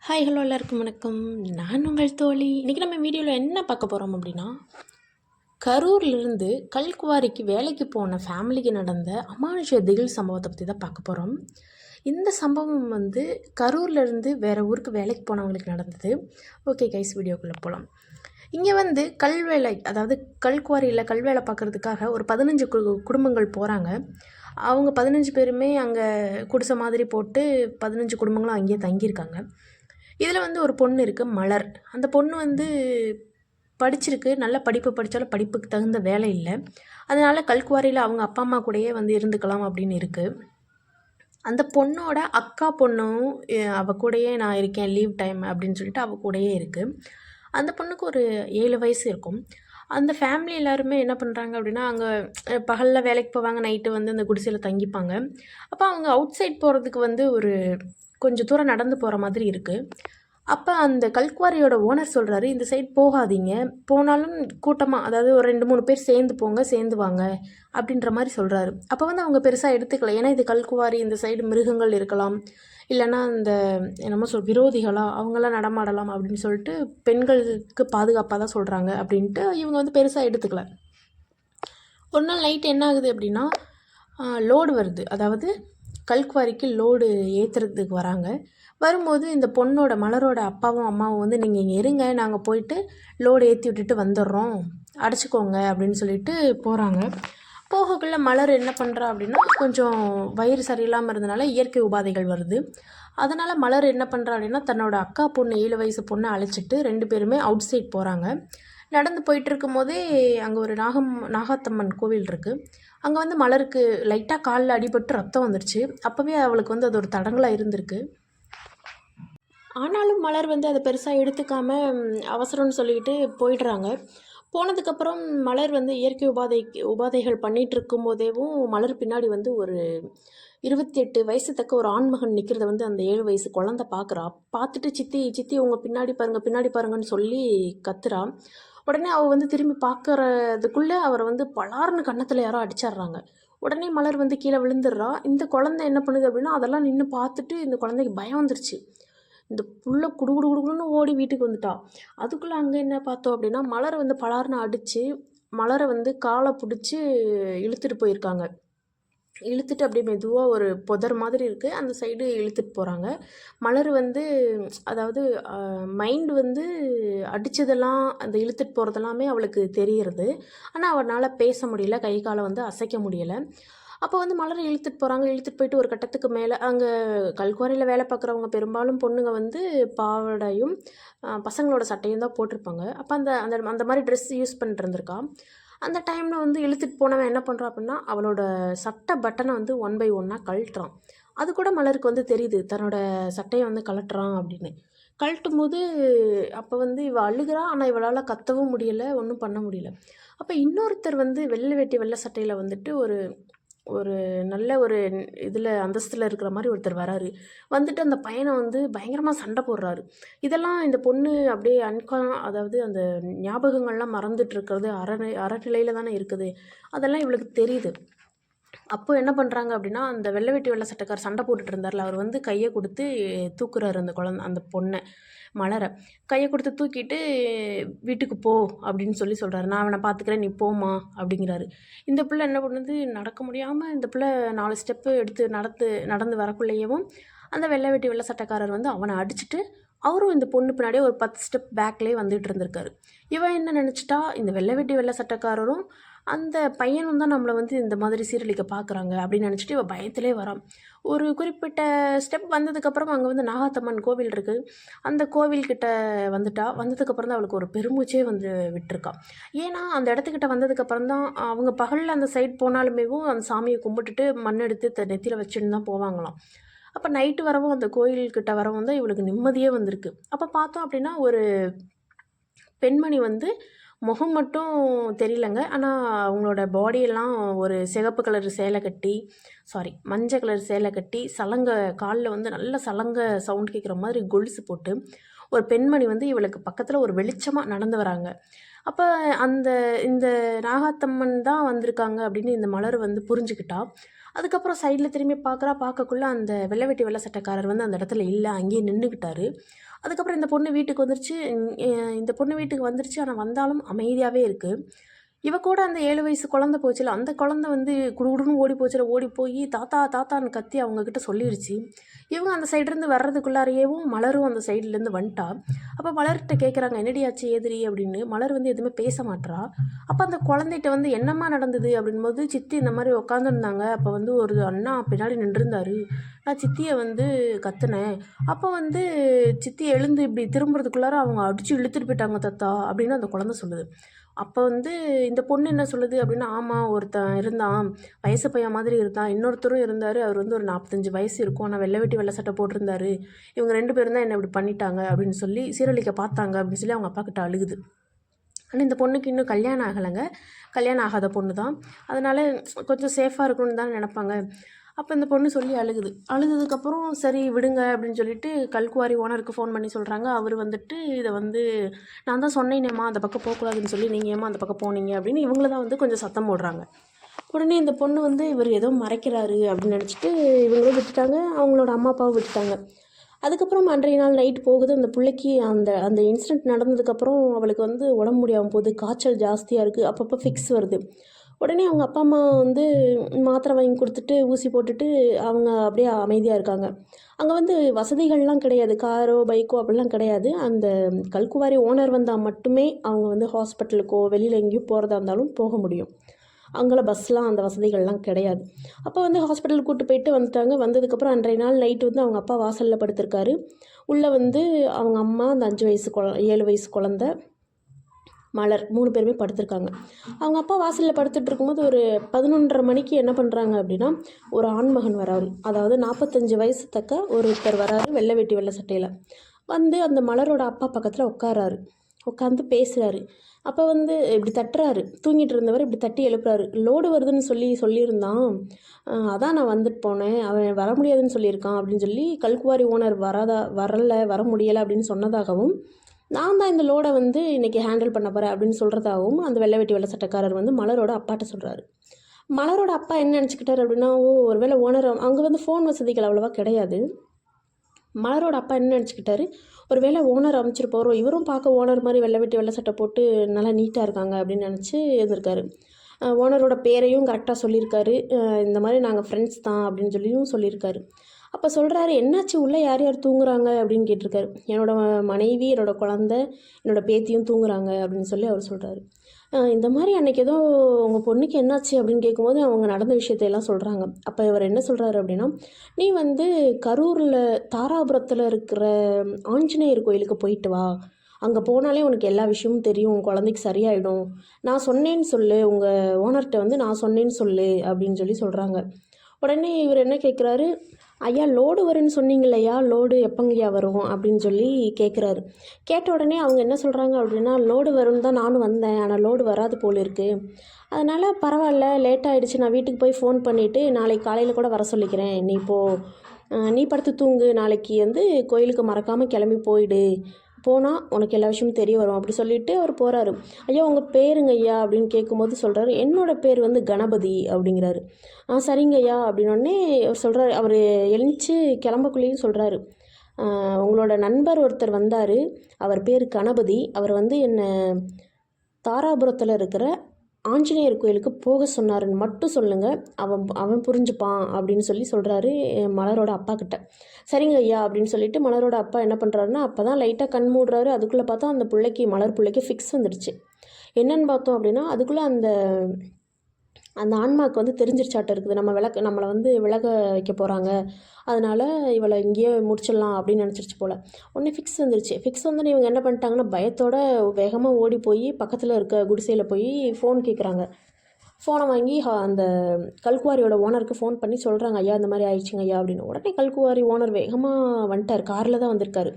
Hi hello எல்லாருக்கும் வணக்கம். நான் உங்கள் தோழி. இன்றைக்கி நம்ம வீடியோவில் என்ன பார்க்க போகிறோம் அப்படின்னா, கரூர்லேருந்து கல்குவாரிக்கு வேலைக்கு போன ஃபேமிலிக்கு நடந்த அமானுஷ்ய திகில் சம்பவத்தை பற்றி தான் பார்க்க போகிறோம். இந்த சம்பவம் கரூர்லேருந்து வேறு ஊருக்கு வேலைக்கு போனவங்களுக்கு நடந்தது. ஓகே கைஸ், வீடியோக்குள்ளே போகலாம். இங்கே கல்வேலை, அதாவது கல்குவாரியில் கல்வேலை பார்க்குறதுக்காக ஒரு 15 குடும்பங்கள் போகிறாங்க. அவங்க 15 பேருமே அங்கே குடிசை மாதிரி போட்டு 15 குடும்பங்களும் அங்கேயே தங்கியிருக்காங்க. இதில் ஒரு பொண்ணு இருக்குது, மலர். அந்த பொண்ணு படிச்சிருக்கு, நல்ல படிப்பு படித்தாலும் படிப்புக்கு தகுந்த வேலை இல்லை. அதனால் கல்குவாரியில் அவங்க அப்பா அம்மா கூடயே இருந்துக்கலாம் அப்படின்னு இருக்குது. அந்த பொண்ணோட அக்கா பொண்ணும் அவள் கூடயே நான் இருக்கேன் லீவ் டைம் அப்படின்னு சொல்லிட்டு அவள் கூடயே இருக்குது. அந்த பொண்ணுக்கு ஒரு 7 வயசு இருக்கும். அந்த ஃபேமிலி எல்லாருமே என்ன பண்ணுறாங்க அப்படின்னா, அங்கே பகலில் வேலைக்கு போவாங்க, நைட்டு அந்த குடிசையில் தங்கிப்பாங்க. அப்போ அவங்க அவுட் சைட் போகிறதுக்கு ஒரு கொஞ்சம் தூரம் நடந்து போகிற மாதிரி இருக்குது. அப்போ அந்த கல்குவாரியோட ஓனர் சொல்கிறாரு, இந்த சைட் போகாதீங்க, போனாலும் கூட்டமாக, அதாவது ஒரு 2-3 பேர் சேர்ந்து போங்க, சேர்ந்து வாங்க அப்படின்ற மாதிரி சொல்கிறாரு. அப்போ அவங்க பெருசாக எடுத்துக்கல. ஏன்னா இது கல்குவாரி, இந்த சைடு மிருகங்கள் இருக்கலாம், இல்லைன்னா இந்த என்னமோ விரோதிகளாக அவங்களாம் நடமாடலாம் அப்படின்னு சொல்லிட்டு பெண்களுக்கு பாதுகாப்பாக தான் சொல்கிறாங்க அப்படின்ட்டு இவங்க பெருசாக எடுத்துக்கல. ஒரு நாள் நைட்டு என்ன ஆகுது அப்படின்னா, லோடு வருது. அதாவது கல்குவாரிக்கு லோடு ஏற்றுறதுக்கு வராங்க. வரும்போது இந்த பொண்ணோட மலரோட அப்பாவும் அம்மாவும் நீங்கள் இங்கே இருங்க, நாங்கள் போயிட்டு லோடு ஏற்றி விட்டுட்டு வந்துடுறோம், அடைச்சிக்கோங்க அப்படின்னு சொல்லிட்டு போகிறாங்க. போகக்குள்ள மலர் என்ன பண்ணுறா அப்படின்னா, கொஞ்சம் வயிறு சரியில்லாமல் இருந்தனால இயற்கை உபாதைகள் வருது. அதனால் மலர் என்ன பண்ணுறா அப்படின்னா, தன்னோட அக்கா பொண்ணு 7 வயசு பொண்ணை அழைச்சிட்டு 2 பேருமே அவுட் சைட் போகிறாங்க. நடந்து போயிட்டுருக்கும் போதே அங்கே ஒரு நாகாத்தம்மன் கோவில் இருக்குது. அங்கே மலருக்கு லைட்டாக காலில் அடிபட்டு ரத்தம் வந்துருச்சு. அப்போவே அவளுக்கு அது ஒரு தடங்களாக இருந்திருக்கு. ஆனாலும் மலர் அதை பெருசாக எடுத்துக்காமல் அவசரம்னு சொல்லிக்கிட்டு போயிடுறாங்க. போனதுக்கப்புறம் மலர் இயற்கை உபாதைகள் பண்ணிகிட்டு இருக்கும்போதேவும் மலர் பின்னாடி ஒரு 28 வயசு தக்க ஒரு ஆண்மகன் நிற்கிறத அந்த 7 வயசு குழந்தை பார்க்குறா. பார்த்துட்டு சித்தி சித்தி உங்கள் பின்னாடி பாருங்கள், பின்னாடி பாருங்கன்னு சொல்லி கத்துறா. உடனே அவள் திரும்பி பார்க்குறதுக்குள்ளே அவரை பலார்னு கன்னத்தில் யாரோ அடிச்சிட்றாங்க. உடனே மலர் கீழே விழுந்துடுறா. இந்த குழந்தை என்ன பண்ணுது அப்படின்னா, அதெல்லாம் நின்று பார்த்துட்டு இந்த குழந்தைக்கு பயம் வந்துருச்சு. இந்த புள்ள குடுகுடுன்னு ஓடி வீட்டுக்கு வந்துட்டா. அதுக்குள்ளே அங்கே என்ன பார்த்தோம் அப்படின்னா, மலரை பலார்னு அடித்து மலரை காலை பிடிச்சி இழுத்துட்டு போயிருக்காங்க. இழுத்துட்டு அப்படியே மெதுவாக ஒரு புதர் மாதிரி இருக்குது, அந்த சைடு இழுத்துட்டு போகிறாங்க. மலர் அதாவது மைண்டு அடித்ததெல்லாம், அந்த இழுத்துட்டு போகிறதெல்லாமே அவளுக்கு தெரிகிறது. ஆனால் அவனால் பேச முடியல, கை காலை அசைக்க முடியலை. அப்போ மலரை இழுத்துட்டு போகிறாங்க. இழுத்துட்டு போயிட்டு ஒரு கட்டத்துக்கு மேலே, அங்கே கல்குவாரியில் வேலை பார்க்குறவங்க பெரும்பாலும் பொண்ணுங்க பாவாடையும் பசங்களோட சட்டையும் தான் போட்டிருப்பாங்க. அப்போ அந்த அந்த அந்த மாதிரி ட்ரெஸ் யூஸ் பண்ணிட்டு இருந்திருக்கா. அந்த டைமில் இழுத்துட்டு போனவன் என்ன பண்ணுறான் அப்படின்னா, அவளோட சட்டை பட்டனை 1 பை 1 கழட்டுறான். அது கூட மலருக்கு தெரியுது, தன்னோட சட்டையை கழட்டுறான் அப்படின்னு. கழட்டும் போது அப்போ இவள் அழுகிறா. ஆனால் இவளால் கத்தவும் முடியலை, ஒன்றும் பண்ண முடியல. அப்போ இன்னொருத்தர் வெள்ளை வேட்டி வெள்ளை சட்டையில் ஒரு நல்ல ஒரு இதில் அந்தஸ்தில் இருக்கிற மாதிரி ஒருத்தர் வராரு. அந்த பையனை பயங்கரமாக சண்டை போடுறாரு. இதெல்லாம் இந்த பொண்ணு அப்படியே அதாவது அந்த ஞாபகங்கள்லாம் மறந்துட்டுருக்கிறது, அறநிலையில் தானே இருக்குது. அதெல்லாம் இவளுக்கு தெரியுது. அப்போ என்ன பண்ணுறாங்க அப்படின்னா, அந்த வெள்ளை வேட்டி வெள்ளை சட்டைக்கார் சண்டை போட்டுட்டு இருந்தார்ல, அவர் கையை கொடுத்து தூக்குறாரு அந்த பொண்ணை, மலரை. கையை கொடுத்து தூக்கிட்டு வீட்டுக்கு போ அப்படின்னு சொல்கிறாரு. நான் அவனை பார்த்துக்கிறேன், நீ போமா அப்படிங்கிறாரு. இந்த பிள்ளை என்ன பண்ணுது, நடக்க முடியாமல் இந்த பிள்ளை 4 ஸ்டெப்பு எடுத்து நடந்து வரக்குள்ளேயும் அந்த வெள்ளை வேட்டி வெள்ளை சட்டைக்காரர் அவனை அடிச்சுட்டு அவரும் இந்த பொண்ணு பின்னாடியே ஒரு 10 ஸ்டெப் பேக்லேயே வந்துட்டு இருந்திருக்காரு. இவன் என்ன நினச்சிட்டா, இந்த வெள்ளை வேட்டி வெள்ளை சட்டைக்காரரும் அந்த பையனும் தான் நம்மளை இந்த மாதிரி சீரழிக்க பார்க்குறாங்க அப்படின்னு நினச்சிட்டு இவள் பயத்திலே வரான். ஒரு குறிப்பிட்ட ஸ்டெப் வந்ததுக்கப்புறம் அங்கே நாகாத்தம்மன் கோவில் இருக்குது. அந்த கோவில்கிட்ட வந்ததுக்கப்புறம் தான் அவளுக்கு ஒரு பெருமூச்சே விட்டுருக்கா. ஏன்னா அந்த இடத்துக்கிட்ட வந்ததுக்கப்புறம் தான் அவங்க பகலில் அந்த சைட் போனாலுமேவும் அந்த சாமியை கும்பிட்டுட்டு மண் எடுத்து நெத்தியில் வச்சுன்னு தான் போவாங்களாம். அப்போ நைட்டு வரவும் அந்த கோயில்கிட்ட வரவும் தான் இவளுக்கு நிம்மதியே வந்திருக்கு. அப்போ பார்த்தோம் அப்படின்னா, ஒரு பெண்மணி முகம் மட்டும் தெரியலங்க, ஆனால் அவங்களோட பாடியெல்லாம் ஒரு சிகப்பு கலர் சேலை கட்டி, மஞ்சள் கலர் சேலை கட்டி, சலங்கை காலில் நல்ல சலங்கை சவுண்ட் கேட்குற மாதிரி கொலுசு போட்டு ஒரு பெண்மணி இவளுக்கு பக்கத்தில் ஒரு வெளிச்சமாக நடந்து வராங்க. அப்போ இந்த நாகாத்தம்மன் தான் வந்திருக்காங்க அப்படின்னு இந்த மலர் புரிஞ்சுக்கிட்டா. அதுக்கப்புறம் சைடில் திரும்பி பார்க்கக்குள்ள அந்த வெள்ளை வேட்டி வெள்ளை சட்டைக்காரர் வந்து அந்த இடத்துல இல்லை, அங்கேயே நின்றுக்கிட்டாரு. அதுக்கப்புறம் இந்த பொண்ணு வீட்டுக்கு வந்துருச்சு. இந்த பொண்ணு வீட்டுக்கு வந்துருச்சு. ஆனால் வந்தாலும் அமைதியாகவே இருக்குது. இவ கூட அந்த 7 வயசு குழந்தை போச்சுல, அந்த குழந்தை வந்து குடுகுடுன்னு ஓடி போச்சுல, ஓடி போய் தாத்தா தாத்தான்னு கத்தி அவங்கக்கிட்ட சொல்லிருச்சு. இவங்க அந்த சைட்லேருந்து வர்றதுக்குள்ளாரையேவும் மலரும் அந்த சைட்லேருந்து வந்துட்டா. அப்போ மலர்கிட்ட கேட்குறாங்க, என்னடி ஆச்சு ஏதிரி அப்படின்னு. மலர் வந்து எதுவுமே பேச மாட்றா. அப்போ அந்த குழந்தைகிட்ட வந்து என்னம்மா நடந்தது அப்படின்போது, சித்தி இந்த மாதிரி உட்காந்துருந்தாங்க. அப்போ வந்து ஒரு அண்ணா பின்னாடி நின்றுருந்தாரு. நான் சித்தியை வந்து கத்துனேன். அப்போ வந்து சித்தி எழுந்து இப்படி திரும்புறதுக்குள்ளார அவங்க அடித்து இழுத்துட்டு போயிட்டாங்க தாத்தா அப்படின்னு அந்த குழந்தை சொல்லுது. அப்போ வந்து இந்த பொண்ணு என்ன சொல்லுது அப்படின்னா, ஆமாம் ஒருத்தன் இருந்தான், வயசு பையன் மாதிரி இருந்தான், இன்னொருத்தரும் இருந்தார், அவர் வந்து ஒரு 45 வயசு இருக்கும், ஆனால் வெள்ளை வேட்டி வெள்ளை சட்டை போட்டிருந்தாரு, இவங்க 2 பேரும் தான் என்ன இப்படி பண்ணிட்டாங்க அப்படின்னு சொல்லி சீரழிக்க பார்த்தாங்க அப்படின்னு சொல்லி அவங்க அப்பா கிட்ட அழுகுது. ஆனால் இந்த பொண்ணுக்கு இன்னும் கல்யாணம் ஆகலைங்க, கல்யாணம் ஆகாத பொண்ணு தான், அதனால் கொஞ்சம் சேஃபாக இருக்கணும்னு தான் நினப்பாங்க. அப்போ இந்த பொண்ணு சொல்லி அழுததுக்கப்புறம் சரி விடுங்க அப்படின்னு சொல்லிட்டு கல்குவாரி ஓனருக்கு ஃபோன் பண்ணி சொல்கிறாங்க. அவர் வந்துட்டு இதை வந்து நான் தான் சொன்னேனேம்மா அந்த பக்கம் போகக்கூடாதுன்னு சொல்லி, நீங்கள் ஏமா அந்த பக்கம் போனீங்க அப்படின்னு இவங்கள தான் வந்து கொஞ்சம் சத்தம் போடுறாங்க. உடனே இந்த பொண்ணு வந்து இவர் ஏதோ மறைக்கிறாரு அப்படின்னு நினச்சிட்டு இவங்களும் விட்டுட்டாங்க, அவங்களோட அம்மா அப்பாவும் விட்டுட்டாங்க. அதுக்கப்புறம் அன்றைய நாள் நைட் போகுது. அந்த பிள்ளைக்கு அந்த அந்த இன்சிடெண்ட் நடந்ததுக்கப்புறம் அவளுக்கு வந்து உடம்பு முடியாமல் போகுது, காய்ச்சல் ஜாஸ்தியாக இருக்குது, அப்பப்போ ஃபிக்ஸ் வருது. உடனே அவங்க அப்பா அம்மா வந்து மாத்திரை வாங்கி கொடுத்துட்டு ஊசி போட்டுட்டு அவங்க அப்படியே அமைதியாக இருக்காங்க. அங்கே வந்து வசதிகள்லாம் கிடையாது, காரோ பைக்கோ அப்படிலாம் கிடையாது. அந்த கல்குவாரி ஓனர் வந்தால் மட்டுமே அவங்க வந்து ஹாஸ்பிட்டலுக்கோ வெளியில் எங்கேயும் போகிறதா இருந்தாலும் போக முடியும். அங்கே பஸ்லாம் அந்த வசதிகள்லாம் கிடையாது. அப்போ வந்து ஹாஸ்பிட்டலுக்கு கூப்பிட்டு போயிட்டு வந்துட்டாங்க. வந்ததுக்கப்புறம் அன்றைய நாள் நைட்டு வந்து அவங்க அப்பா வாசலில் படுத்திருக்காரு. உள்ளே வந்து அவங்க அம்மா, அந்த 7 வயசு குழந்த மலர் 3 பேருமே படுத்திருக்காங்க. அவங்க அப்பா வாசலில் படுத்துட்டு இருக்கும்போது ஒரு 11:30 மணிக்கு என்ன பண்ணுறாங்க அப்படின்னா, ஒரு ஆண்மகன் வராரு. அதாவது 45 வயசு தக்க ஒருத்தர் வராரு, வெள்ளை வேட்டி வெள்ளை சட்டையில் வந்து அந்த மலரோட அப்பா பக்கத்தில் உட்காராரு. உட்காந்து பேசுகிறாரு. அப்போ வந்து இப்படி தட்டுறாரு, தூங்கிட்டு இருந்தவர் இப்படி தட்டி எழுப்புறாரு. லோடு வருதுன்னு சொல்லியிருந்தான், அதான் நான் வந்துட்டு போனேன், அவன் வர முடியாதுன்னு சொல்லியிருக்கான் அப்படின்னு சொல்லி கல்குவாரி ஓனர் வர முடியலை அப்படின்னு சொன்னதாகவும், நான் தான் இந்த லோடை வந்து இன்றைக்கி ஹேண்டில் பண்ண போகிறேன் அப்படின்னு சொல்கிறதாகவும் அந்த வெள்ளை வேட்டி வெள்ளை சட்டைக்காரர் வந்து மலரோட அப்பாட்ட சொல்கிறாரு. மலரோட அப்பா என்ன நினச்சிக்கிட்டாரு அப்படின்னா, ஒரு வேளை ஓனர் அங்கே வந்து ஃபோன் வசதிகள் அவ்வளோவா கிடையாது. மலரோட அப்பா என்ன நினச்சிக்கிட்டாரு, ஒரு வேளை ஓனர் அமைச்சிட்டு போகிறோம், இவரும் பார்க்க ஓனர் மாதிரி வெள்ளை வேட்டி வெள்ளை சட்டை போட்டு நல்லா நீட்டாக இருக்காங்க அப்படின்னு நினச்சி இருந்திருக்காரு. ஓனரோட பேரையும் கரெக்டாக சொல்லியிருக்காரு. இந்த மாதிரி நாங்கள் ஃப்ரெண்ட்ஸ் தான் அப்படின்னு சொல்லியும் சொல்லியிருக்காரு. அப்போ சொல்கிறாரு, என்னாச்சு உள்ளே யார் யார் தூங்குறாங்க அப்படின்னு கேட்டிருக்காரு. என்னோடய மனைவி, என்னோடய குழந்த, என்னோடய பேத்தியும் தூங்குறாங்க அப்படின்னு சொல்லி அவர் சொல்கிறாரு. இந்த மாதிரி அன்றைக்கி ஏதோ உங்கள் பொண்ணுக்கு என்னாச்சு அப்படின்னு கேட்கும்போது அவங்க நடந்த விஷயத்தையெல்லாம் சொல்கிறாங்க. அப்போ இவர் என்ன சொல்கிறாரு அப்படின்னா, நீ வந்து கரூரில் தாராபுரத்தில் இருக்கிற ஆஞ்சநேயர் கோயிலுக்கு போயிட்டு வா, அங்கே போனாலே உனக்கு எல்லா விஷயமும் தெரியும், உன் குழந்தைக்கு சரியாயிடும், நான் சொன்னேன்னு சொல்லு, உங்கள் ஓனர்கிட்ட வந்து நான் சொன்னேன்னு சொல்லு அப்படின்னு சொல்லி சொல்கிறாங்க. உடனே இவர் என்ன கேட்குறாரு, ஐயா லோடு வரும்னு சொன்னீங்கல்லையா, லோடு எப்போங்கய்யா வரும் அப்படின்னு சொல்லி கேட்குறாரு. கேட்ட உடனே அவங்க என்ன சொல்கிறாங்க அப்படின்னா, லோடு வரும்னு தான் நானும் வந்தேன், ஆனால் லோடு வராது போல் இருக்குது, அதனால் பரவாயில்ல லேட் ஆகிடுச்சு, நான் வீட்டுக்கு போய் ஃபோன் பண்ணிவிட்டு நாளைக்கு காலையில் கூட வர சொல்லிக்கிறேன், நீ இப்போது நீ படுத்து தூங்கு, நாளைக்கு வந்து கோயிலுக்கு மறக்காமல் கிளம்பி போயிடு, போனால் உனக்கு எல்லா விஷயமும் தெரிய வரும் அப்படி சொல்லிவிட்டு அவர் போகிறாரு. ஐயா உங்கள் பேருங்க ஐயா அப்படின்னு கேட்கும்போது சொல்கிறாரு, என்னோடய பேர் வந்து கணபதி அப்படிங்கிறாரு. சரிங்க ஐயா அப்படின்னோடனே அவர் சொல்கிறார். அவர் எழுந்துச்சு கிளம்பக்குள்ளேயும் சொல்கிறாரு, உங்களோட நண்பர் ஒருத்தர் வந்தார், அவர் பேர் கணபதி, அவர் வந்து என்னை தாராபுரத்தில் இருக்கிற ஆஞ்சநேயர் கோயிலுக்கு போக சொன்னாருன்னு மட்டும் சொல்லுங்கள், அவன் புரிஞ்சுப்பான் அப்படின்னு சொல்கிறாரு மலரோட அப்பா கிட்ட. சரிங்க ஐயா அப்படின்னு சொல்லிட்டு மலரோட அப்பா என்ன பண்ணுறாருன்னா, அப்போ தான் லைட்டாக கண் மூடுறாரு. அதுக்குள்ளே பார்த்தா அந்த மலர் பிள்ளைக்கு ஃபிக்ஸ் வந்துடுச்சு. என்னன்னு பார்த்தோம் அப்படின்னா, அதுக்குள்ளே அந்த ஆன்மாவுக்கு வந்து தெரிஞ்சிருச்சாட்டம் இருக்குது, நம்மளை வந்து விலக வைக்க போகிறாங்க, அதனால் இவளை இங்கேயே முடிச்சிடலாம் அப்படின்னு நினச்சிருச்சு போல். உடனே ஃபிக்ஸ் வந்துருச்சு. ஃபிக்ஸ் வந்து இவங்க என்ன பண்ணிட்டாங்கன்னா, பயத்தோட வேகமாக ஓடி போய் பக்கத்தில் இருக்க குடிசையில் போய் ஃபோன் கேட்குறாங்க. ஃபோனை வாங்கி அந்த கல்குவாரியோட ஓனருக்கு ஃபோன் பண்ணி சொல்கிறாங்க, ஐயா இந்த மாதிரி ஆயிடுச்சுங்க ஐயா அப்படின்னு. உடனே கல்குவாரி ஓனர் வேகமாக வந்துட்டார், காரில் தான் வந்திருக்காரு.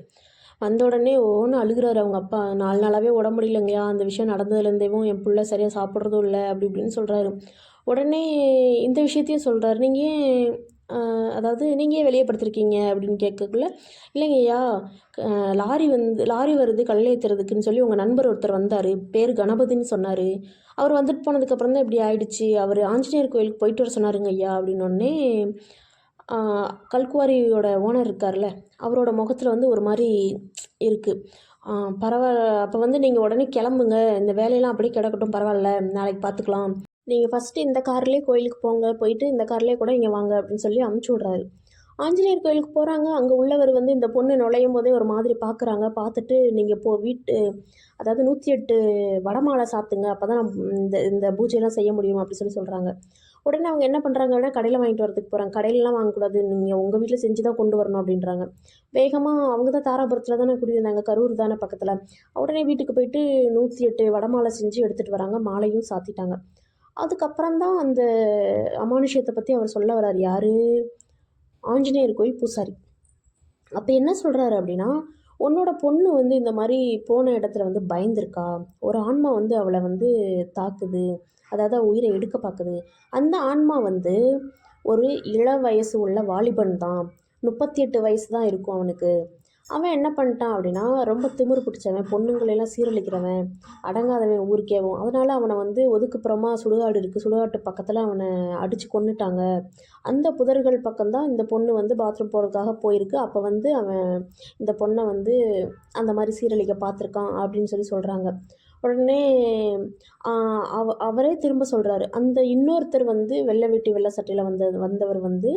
வந்த உடனே ஒன்று அழுகிறாரு அவங்க அப்பா, 4 நாளாகவே உடம்பு முடியலைங்கய்யா, அந்த விஷயம் நடந்ததுலேருந்தேவும் என் பிள்ளை சரியாக சாப்பிட்றதும் இல்லை அப்படி இப்படின்னு சொல்கிறாரு. உடனே இந்த விஷயத்தையும் சொல்கிறாரு, நீங்கள் ஏன் அதாவது நீங்கள் ஏன் வெளியே படுத்திருக்கீங்க அப்படின்னு கேட்கக்குள்ள, இல்லைங்கய்யா, லாரி வருது கல் ஏற்றுறதுக்குன்னு சொல்லி உங்கள் நண்பர் ஒருத்தர் வந்தார், பேர் கணபதின்னு சொன்னார். அவர் வந்துட்டு போனதுக்கப்புறம் தான் இப்படி ஆயிடுச்சு. அவர் ஆஞ்சநேயர் கோயிலுக்கு போயிட்டு வர சொன்னாருங்க ஐயா அப்படின்னோடனே, கல்குவாரியோட ஓனர் இருக்கார்ல, அவரோட முகத்தில் வந்து ஒரு மாதிரி இருக்குது. பரவாயில்ல, அப்போ வந்து நீங்கள் உடனே கிளம்புங்க, இந்த வேலையெல்லாம் அப்படியே கிடக்கட்டும், பரவாயில்ல, நாளைக்கு பார்த்துக்கலாம். நீங்கள் ஃபஸ்ட்டு இந்த கார்லேயே கோயிலுக்கு போங்க, போயிட்டு இந்த கார்லேயே கூட இங்கே வாங்க அப்படின்னு சொல்லி அமுச்சு விட்றாரு. ஆஞ்சநேயர் கோயிலுக்கு போகிறாங்க. அங்கே உள்ளவர் வந்து இந்த பொண்ணு நுழையும் போதே ஒரு மாதிரி பார்க்குறாங்க. பார்த்துட்டு நீங்கள் அதாவது 108 வடமாலை சாத்துங்க, அப்போ தான் இந்த இந்த பூஜையெல்லாம் செய்ய முடியும் அப்படி சொல்லி சொல்கிறாங்க. உடனே அவங்க என்ன பண்ணுறாங்கன்னா, கடையில் வாங்கிட்டு வரதுக்கு போகிறாங்க. கடையிலலாம் வாங்கக்கூடாது, நீங்கள் உங்கள் வீட்டில் செஞ்சு தான் கொண்டு வரணும் அப்படின்றாங்க. வேகமாக அவங்க தான் தாராபுரத்தில் தானே குடியிருந்தாங்க, கரூர் தானே பக்கத்தில். உடனே வீட்டுக்கு போயிட்டு 108 வடமாலை செஞ்சு எடுத்துகிட்டு வராங்க. மாலையும் சாத்திட்டாங்க. அதுக்கப்புறம் தான் அந்த அமானுஷ்யத்தை பற்றி அவர் சொல்ல வர்றாரு. யார்? ஆஞ்சநேயர் கோயில் பூசாரி. அப்போ என்ன சொல்கிறாரு அப்படின்னா, உன்னோட பொண்ணு வந்து இந்த மாதிரி போன இடத்துல வந்து பயந்துருக்கா, ஒரு ஆன்மா வந்து அவளை வந்து தாக்குது, அதாவது உயிரை எடுக்க பார்க்குது. அந்த ஆன்மா வந்து ஒரு இள வயசு உள்ள வாலிபன் தான், 38 வயசு தான் இருக்கும் அவனுக்கு. அவன் என்ன பண்ணிட்டான் அப்படின்னா, ரொம்ப திமிரு பிடிச்சவன், பொண்ணுங்களெல்லாம் சீரழிக்கிறவன், அடங்காதவன் ஊருக்கேவும். அதனால் அவனை வந்து ஒதுக்குப்புறமா சுடுகாடு இருக்குது, சுடுகாட்டு பக்கத்தில் அவனை அடித்து கொன்னுட்டாங்க. அந்த புதர்கள் பக்கம்தான் இந்த பொண்ணு வந்து பாத்ரூம் போகிறதுக்காக போயிருக்கு. அப்போ வந்து அவன் இந்த பொண்ணை வந்து அந்த மாதிரி சீரழிக்க பார்த்துருக்கான் அப்படின்னு சொல்லி சொல்கிறாங்க. உடனே அவரே திரும்ப சொல்கிறாரு, அந்த இன்னொருத்தர் வந்து வெள்ளை வேட்டி வெள்ளை சட்டையில் வந்தவர் வந்து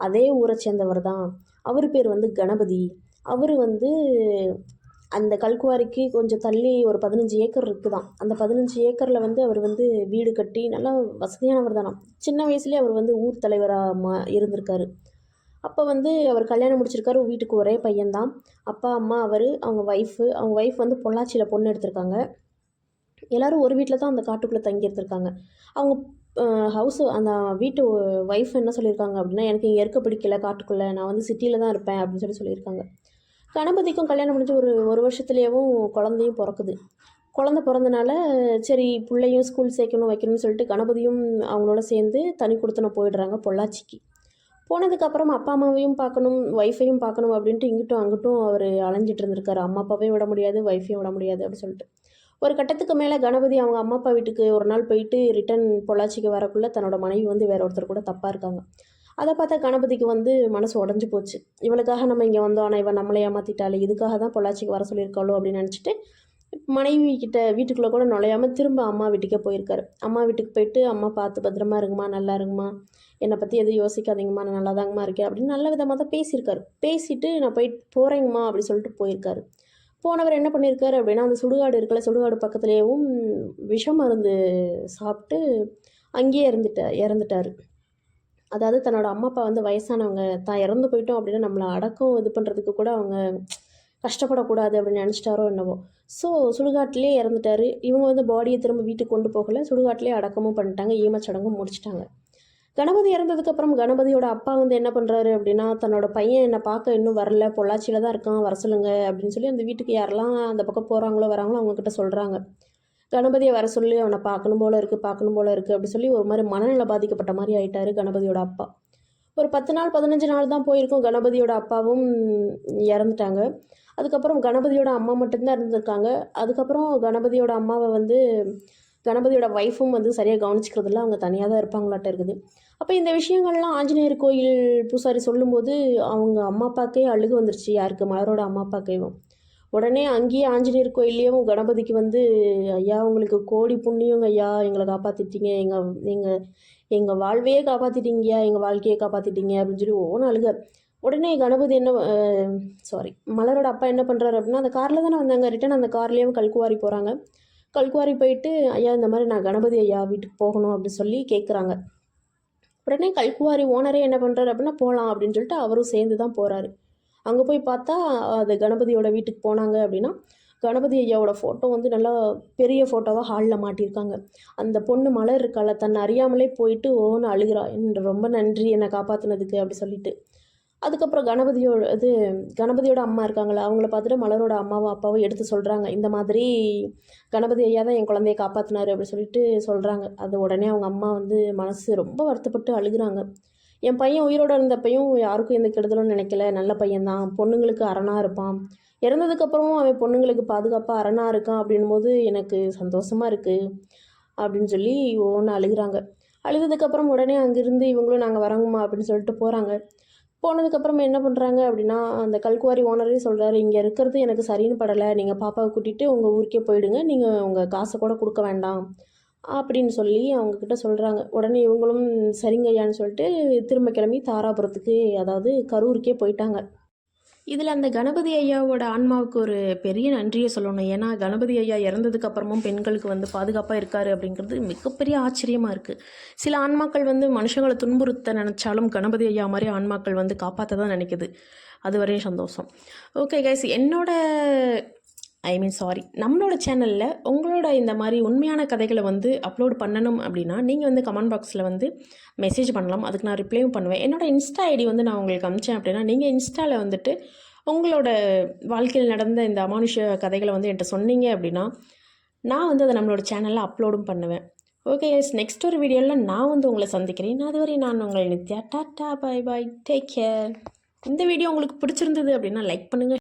அதே ஊரை சேர்ந்தவர் தான். அவர் பேர் வந்து கணபதி. அவர் வந்து அந்த கல்குவாரிக்கு கொஞ்சம் தள்ளி ஒரு 15 ஏக்கர் இருக்குதாம். அந்த 15 ஏக்கரில் வந்து அவர் வந்து வீடு கட்டி நல்லா வசதியானவர் தானாம். சின்ன வயசுலேயே அவர் வந்து ஊர் தலைவராக இருந்திருக்காரு. அப்போ வந்து அவர் கல்யாணம் முடிச்சிருக்காரு. வீட்டுக்கு ஒரே பையன்தான். அப்பா, அம்மா, அவங்க ஒய்ஃப் வந்து பொள்ளாச்சியில் பொண்ணு எடுத்திருக்காங்க. எல்லோரும் ஒரு வீட்டில் தான் அந்த காட்டுக்குள்ளே தங்கி இருந்திருக்காங்க. அவங்க அந்த வீட்டு ஒய்ஃப் என்ன சொல்லியிருக்காங்க அப்படின்னா, எனக்கு இங்கே இருக்க பிடிக்கல காட்டுக்குள்ளே, நான் வந்து சிட்டியில் தான் இருப்பேன் அப்படின்னு சொல்லியிருக்காங்க. கணபதிக்கும் கல்யாணம் முடிஞ்சு ஒரு வருஷத்துலேயும் குழந்தையும் பிறக்குது. குழந்த பிறந்தனால சரி பிள்ளையும் ஸ்கூல் சேர்க்கணும் வைக்கணும்னு சொல்லிட்டு கணபதியும் அவங்களோட சேர்ந்து தனி கொடுத்தன போயிடுறாங்க பொள்ளாச்சிக்கு. போனதுக்கப்புறம் அப்பா அம்மாவையும் பார்க்கணும், ஒய்ஃபையும் பார்க்கணும் அப்படின்ட்டு இங்கிட்டும் அங்கிட்டும் அவர் அலைஞ்சிட்டு இருந்திருக்காரு. அம்மா அப்பாவையும் விட முடியாது, ஒய்ஃபையும் விட முடியாது அப்படின்னு சொல்லிட்டு. ஒரு கட்டத்துக்கு மேலே கணபதி அவங்க அம்மா அப்பா வீட்டுக்கு ஒரு நாள் போயிட்டு ரிட்டன் பொள்ளாச்சிக்கு வரக்குள்ளே தன்னோட மனைவி வந்து வேற ஒருத்தர் கூட தப்பாக இருக்காங்க. அதை பார்த்தா கணபதிக்கு வந்து மனசு உடஞ்சி போச்சு. இவளுக்காக நம்ம இங்கே வந்தோம், ஆனால் இவன் நம்மளை ஏமாற்றிட்டாளே, இதுக்காக தான் பொள்ளாச்சிக்கு வர சொல்லியிருக்காளோ அப்படின்னு நினச்சிட்டு மனைவி கிட்ட வீட்டுக்குள்ளே கூட நுழையாமல் திரும்ப அம்மா வீட்டுக்கே போயிருக்காரு. அம்மா வீட்டுக்கு போயிட்டு, அம்மா பார்த்து பத்திரமா இருங்கம்மா, நல்லா இருங்கம்மா, என்னை பற்றி எதுவும் யோசிக்காதீங்கம்மா, நான் நல்லா தாங்கம்மா இருக்கேன் அப்படின்னு நல்ல விதமாக தான் பேசியிருக்காரு. பேசிட்டு நான் போகிறேங்கம்மா அப்படி சொல்லிட்டு போயிருக்காரு. போனவர் என்ன பண்ணியிருக்காரு அப்படின்னா, அந்த சுடுகாடு இருக்குல்ல, சுடுகாடு பக்கத்துலேயும் விஷ மருந்து சாப்பிட்டு அங்கேயே இறந்துட்டார். அதாவது தன்னோட அம்மா அப்பா வந்து வயசானவங்க, தான் இறந்து போயிட்டோம் அப்படின்னா நம்மளை அடக்கம் இது பண்ணுறதுக்கு கூட அவங்க கஷ்டப்படக்கூடாது அப்படின்னு நினச்சிட்டாரோ என்னவோ. ஸோ சுடுகாட்டிலே இறந்துட்டார். இவங்க வந்து பாடியை திரும்ப வீட்டுக்கு கொண்டு போகலை, சுடுகாட்டிலே அடக்கமும் பண்ணிட்டாங்க, ஈமச்சடங்கும் முடிச்சிட்டாங்க. கணபதி இறந்ததுக்கப்புறம் கணபதியோட அப்பா வந்து என்ன பண்ணுறாரு அப்படின்னா, தன்னோட பையன் என்னை பார்க்க இன்னும் வரல, பொள்ளாச்சியில் தான் இருக்கான், வர சொல்லுங்க அப்படின்னு சொல்லி அந்த வீட்டுக்கு யாரெல்லாம் அந்த பக்கம் போகிறாங்களோ வராங்களோ அவங்கக்கிட்ட சொல்கிறாங்க. கணபதியை வர சொல்லி, அவனை பார்க்கணும் போல் இருக்குது அப்படி சொல்லி ஒரு மாதிரி மனநிலை பாதிக்கப்பட்ட மாதிரி ஆயிட்டாரு கணபதியோட அப்பா. ஒரு 10 நாள் 15 நாள் தான் போயிருக்கும், கணபதியோட அப்பாவும் இறந்துட்டாங்க. அதுக்கப்புறம் கணபதியோட அம்மா மட்டும்தான் இருந்திருக்காங்க. அதுக்கப்புறம் கணபதியோட அம்மாவை வந்து கணபதியோட ஒய்ஃபும் வந்து சரியாக கவனிச்சிக்கிறதில்ல, அவங்க தனியாக தான் இருப்பாங்களாட்ட இருக்குது. அப்போ இந்த விஷயங்கள்லாம் ஆஞ்சநேயர் கோயில் பூசாரி சொல்லும்போது அவங்க அம்மா அப்பாக்கே அழுகு வந்துருச்சு. யாருக்கு? மலரோட அம்மா அப்பாக்கேவும். உடனே அங்கேயே ஆஞ்சநேயர் கோயில்லையும் கணபதிக்கு வந்து, ஐயா உங்களுக்கு கோடி புண்ணியங்க ஐயா, எங்களை காப்பாற்றிட்டீங்க, எங்கள் எங்கள் வாழ்வையே காப்பாற்றிட்டீங்கய்யா, எங்கள் வாழ்க்கையை காப்பாற்றிட்டீங்க அப்படின்னு சொல்லி ஓன்னு அழுக. உடனே கணபதி மலரோட அப்பா என்ன பண்ணுறாரு அப்படின்னா, அந்த காரில் தானே வந்தாங்க, ரிட்டன் அந்த கார்லேயும் கல்குவாரி போகிறாங்க. கல்குவாரி போயிட்டு, ஐயா இந்த மாதிரி நான் கணபதி ஐயா வீட்டுக்கு போகணும் அப்படின்னு சொல்லி கேட்குறாங்க. உடனே கல்குவாரி ஓனரே என்ன பண்ணுறாரு அப்படின்னா, போகலாம் அப்படின்னு சொல்லிட்டு அவரும் சேர்ந்து தான் போகிறாரு. அங்கே போய் பார்த்தா அது கணபதியோட வீட்டுக்கு போனாங்க அப்படின்னா, கணபதி ஐயாவோட ஃபோட்டோ வந்து நல்லா பெரிய ஃபோட்டோவாக ஹாலில் மாட்டியிருக்காங்க. அந்த பொண்ணு மலர் இருக்கால, தன்னை அறியாமலே போயிட்டு ஓன்னு அழுகிறா, ரொம்ப நன்றி என்னை காப்பாற்றினதுக்கு அப்படி சொல்லிட்டு. அதுக்கப்புறம் கணபதியோட அம்மா இருக்காங்களா, அவங்கள பார்த்துட்டு மலரோட அம்மாவும் அப்பாவும் எடுத்து சொல்கிறாங்க, இந்த மாதிரி கணபதி ஐயா தான் என் குழந்தைய காப்பாற்றினாரு அப்படி சொல்லிட்டு சொல்கிறாங்க. அது உடனே அவங்க அம்மா வந்து மனசு ரொம்ப வருத்தப்பட்டு அழுகுறாங்க. என் பையன் உயிரோடு இருந்தப்பையும் யாருக்கும் எந்த கெடுதலும் நினைக்கல, நல்ல பையன்தான், பொண்ணுங்களுக்கு அரணாக இருப்பான். இறந்ததுக்கப்புறமும் அவன் பொண்ணுங்களுக்கு பாதுகாப்பாக அரணாக இருக்கான் அப்படின்போது எனக்கு சந்தோஷமாக இருக்குது அப்படின்னு சொல்லி ஒவ்வொன்று அழுகுறாங்க. அழுததுக்கப்புறம் உடனே அங்கேருந்து இவங்களும் நாங்கள் வரோங்கம்மா அப்படின்னு சொல்லிட்டு போகிறாங்க. போனதுக்கப்புறம் என்ன பண்ணுறாங்க அப்படின்னா, அந்த கல்குவாரி ஓனரே சொல்கிறாரு, இங்கே இருக்கிறது எனக்கு சரின்னு படலை, நீங்கள் பாப்பாவை கூட்டிகிட்டு உங்கள் ஊருக்கே போயிடுங்க, நீங்கள் உங்கள் காசை கூட கொடுக்க வேண்டாம் அப்படின்னு சொல்லி அவங்கக்கிட்ட சொல்கிறாங்க. உடனே இவங்களும் சரிங்க ஐயான்னு சொல்லிட்டு திரும்ப கிளம்பி தாராபுரத்துக்கு, அதாவது கரூருக்கே போயிட்டாங்க. இதில் அந்த கணபதி ஐயாவோட ஆன்மாவுக்கு ஒரு பெரிய நன்றியை சொல்லணும். ஏன்னா கணபதி ஐயா இறந்ததுக்கு அப்புறமும் பெண்களுக்கு வந்து பாதுகாப்பாக இருக்காரு அப்படிங்கிறது மிகப்பெரிய ஆச்சரியமாக இருக்குது. சில ஆன்மாக்கள் வந்து மனுஷங்களை துன்புறுத்த நினச்சாலும் கணபதி ஐயா மாதிரி ஆன்மாக்கள் வந்து காப்பாற்ற தான் நினைக்குது. அது வரையும் சந்தோஷம். ஓகே கைஸ், நம்மளோட சேனலில் உங்களோட இந்த மாதிரி உண்மையான கதைகளை வந்து அப்லோட் பண்ணணும் அப்படின்னா நீங்கள் வந்து கமெண்ட் பாக்ஸில் வந்து மெசேஜ் பண்ணலாம். அதுக்கு நான் ரிப்ளையும் பண்ணுவேன். என்னோடய இன்ஸ்டா ஐடி வந்து நான் உங்களுக்கு அனுப்பிச்சேன் அப்படின்னா நீங்கள் இன்ஸ்டாவில் வந்துட்டு உங்களோட வாழ்க்கையில் நடந்த இந்த அமானுஷ கதைகளை வந்து என்கிட்ட சொன்னீங்க அப்படின்னா நான் வந்து அதை நம்மளோட சேனலில் அப்லோடும் பண்ணுவேன். ஓகே எஸ், நெக்ஸ்ட் ஒரு வீடியோவில் நான் வந்து உங்களை சந்திக்கிறேன். அதுவரை நான் உங்களை Nithya. Tata, bye bye, take care. இந்த வீடியோ உங்களுக்கு பிடிச்சிருந்தது அப்படின்னா லைக் பண்ணுங்கள்.